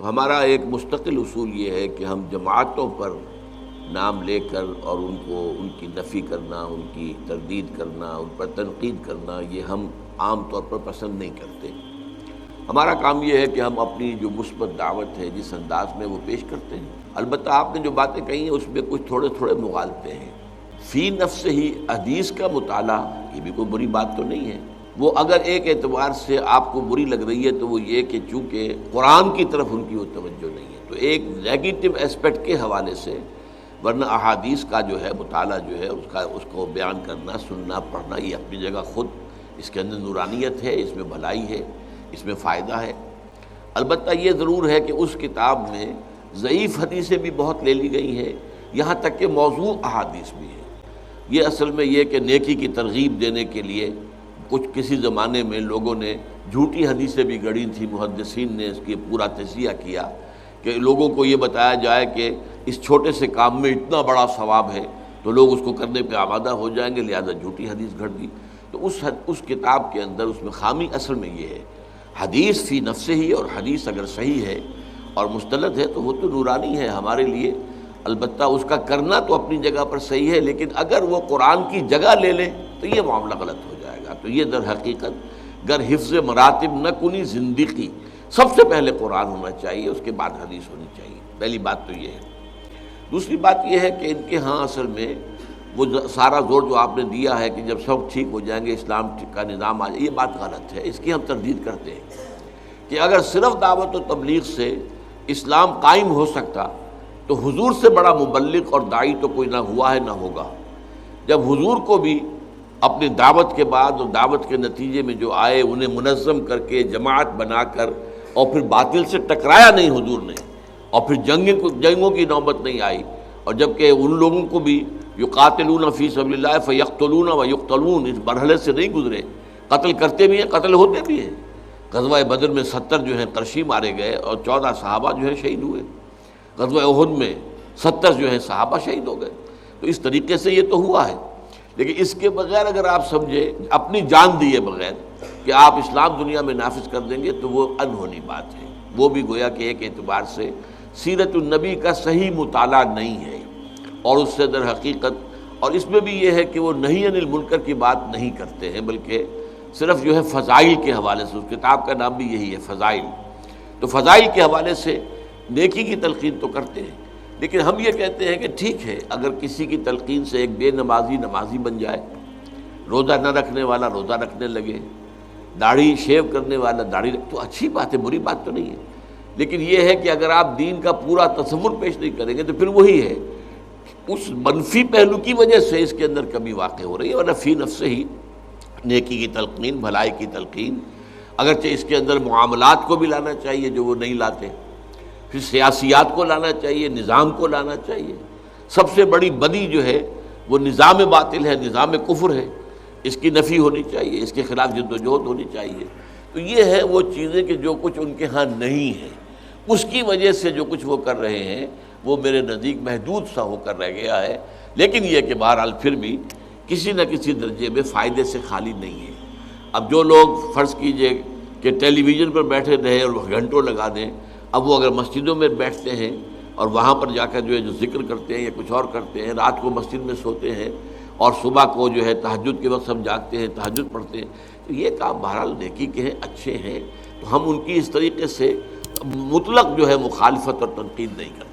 تو ہمارا ایک مستقل اصول یہ ہے کہ ہم جماعتوں پر نام لے کر اور ان کی نفی کرنا، ان کی تردید کرنا، ان پر تنقید کرنا، یہ ہم عام طور پر پسند نہیں کرتے۔ ہمارا کام یہ ہے کہ ہم اپنی جو مثبت دعوت ہے جس انداز میں وہ پیش کرتے ہیں۔ البتہ آپ نے جو باتیں کہی ہیں اس میں کچھ تھوڑے مغالطے ہیں۔ فی نفس ہی حدیث کا مطالعہ یہ بھی کوئی بری بات تو نہیں ہے۔ وہ اگر ایک اعتبار سے آپ کو بری لگ رہی ہے تو وہ یہ کہ چونکہ قرآن کی طرف ان کی وہ توجہ نہیں ہے، تو ایک نیگیٹو اسپیکٹ کے حوالے سے، ورنہ احادیث کا جو ہے مطالعہ جو ہے اس کو بیان کرنا، سننا، پڑھنا، یہ اپنی جگہ خود اس کے اندر نورانیت ہے، اس میں بھلائی ہے، اس میں فائدہ ہے۔ البتہ یہ ضرور ہے کہ اس کتاب میں ضعیف حدیثیں بھی بہت لے لی گئی ہیں، یہاں تک کہ موضوع احادیث بھی ہے۔ یہ اصل میں یہ کہ نیکی کی ترغیب دینے کے لیے کسی زمانے میں لوگوں نے جھوٹی حدیثیں بھی گڑھی تھیں، محدثین نے اس کی پورا تجزیہ کیا کہ لوگوں کو یہ بتایا جائے کہ اس چھوٹے سے کام میں اتنا بڑا ثواب ہے تو لوگ اس کو کرنے پہ آمادہ ہو جائیں گے، لہذا جھوٹی حدیث گھڑ دی۔ تو اس کتاب کے اندر اس میں خامی اصل میں یہ ہے، حدیث فی نفسہ ہی، اور حدیث اگر صحیح ہے اور مستند ہے تو وہ تو نورانی ہے ہمارے لیے۔ البتہ اس کا کرنا تو اپنی جگہ پر صحیح ہے، لیکن اگر وہ قرآن کی جگہ لے لے تو یہ معاملہ غلط ہو جائے گا۔ تو یہ در حقیقت گر حفظ مراتب نہ کنی زندگی، سب سے پہلے قرآن ہونا چاہیے، اس کے بعد حدیث ہونی چاہیے۔ پہلی بات تو یہ ہے۔ دوسری بات یہ ہے کہ ان کے ہاں اصل میں وہ سارا زور جو آپ نے دیا ہے کہ جب سب ٹھیک ہو جائیں گے اسلام کا نظام آ جائے، یہ بات غلط ہے، اس کی ہم تردید کرتے ہیں کہ اگر صرف دعوت و تبلیغ سے اسلام قائم ہو سکتا تو حضور سے بڑا مبلغ اور داعی تو کوئی نہ ہوا ہے نہ ہوگا۔ جب حضور کو بھی اپنی دعوت کے بعد اور دعوت کے نتیجے میں جو آئے انہیں منظم کر کے جماعت بنا کر اور پھر باطل سے ٹکرایا نہیں حضور نے، اور پھر جنگوں کی نوبت نہیں آئی، اور جبکہ ان لوگوں کو بھی یقاتلون فی سبیل اللہ فیقتلون و یقتلون اس مرحلے سے نہیں گزرے، قتل کرتے بھی ہیں، قتل ہوتے بھی ہیں۔ غزوہ بدر میں 70 جو ہیں قرشی مارے گئے اور 14 صحابہ جو ہیں شہید ہوئے۔ غزوہ احد میں 70 جو ہیں صحابہ شہید ہو گئے۔ تو اس طریقے سے یہ تو ہوا ہے، لیکن اس کے بغیر اگر آپ سمجھے اپنی جان دیے بغیر کہ آپ اسلام دنیا میں نافذ کر دیں گے تو وہ انہونی بات ہے۔ وہ بھی گویا کہ ایک اعتبار سے سیرت النبی کا صحیح مطالعہ نہیں ہے، اور اس سے در حقیقت، اور اس میں بھی یہ ہے کہ وہ نہی عن المنکر کی بات نہیں کرتے ہیں، بلکہ صرف جو ہے فضائل کے حوالے سے، اس کتاب کا نام بھی یہی ہے فضائل، تو فضائل کے حوالے سے نیکی کی تلقین تو کرتے ہیں، لیکن ہم یہ کہتے ہیں کہ ٹھیک ہے اگر کسی کی تلقین سے ایک بے نمازی نمازی بن جائے، روزہ نہ رکھنے والا روزہ رکھنے لگے، داڑھی شیو کرنے والا داڑھی تو اچھی بات ہے، بری بات تو نہیں ہے، لیکن یہ ہے کہ اگر آپ دین کا پورا تصور پیش نہیں کریں گے تو پھر وہی ہے، اس منفی پہلو کی وجہ سے اس کے اندر کمی واقع ہو رہی ہے، ورنہ فی نفس ہی نیکی کی تلقین، بھلائی کی تلقین، اگرچہ اس کے اندر معاملات کو بھی لانا چاہیے جو وہ نہیں لاتے، پھر سیاسیات کو لانا چاہیے، نظام کو لانا چاہیے۔ سب سے بڑی بدی جو ہے وہ نظام باطل ہے، نظام کفر ہے، اس کی نفی ہونی چاہیے، اس کے خلاف جد و جہد ہونی چاہیے۔ تو یہ ہے وہ چیزیں کہ جو کچھ ان کے ہاں نہیں ہے، اس کی وجہ سے جو کچھ وہ کر رہے ہیں وہ میرے نزدیک محدود سا ہو کر رہ گیا ہے، لیکن یہ کہ بہرحال پھر بھی کسی نہ کسی درجے میں فائدے سے خالی نہیں ہے۔ اب جو لوگ فرض کیجئے کہ ٹیلی ویژن پر بیٹھے رہے اور گھنٹوں لگا دیں، اب وہ اگر مسجدوں میں بیٹھتے ہیں اور وہاں پر جا کر جو ہے جو ذکر کرتے ہیں یا کچھ اور کرتے ہیں، رات کو مسجد میں سوتے ہیں اور صبح کو جو ہے تہجد کے وقت ہم جاگتے ہیں، تہجد پڑھتے ہیں، تو یہ کام بہرحال نیکی کے ہیں، اچھے ہیں، تو ہم ان کی اس طریقے سے مطلق جو ہے مخالفت اور تنقید نہیں کرتے۔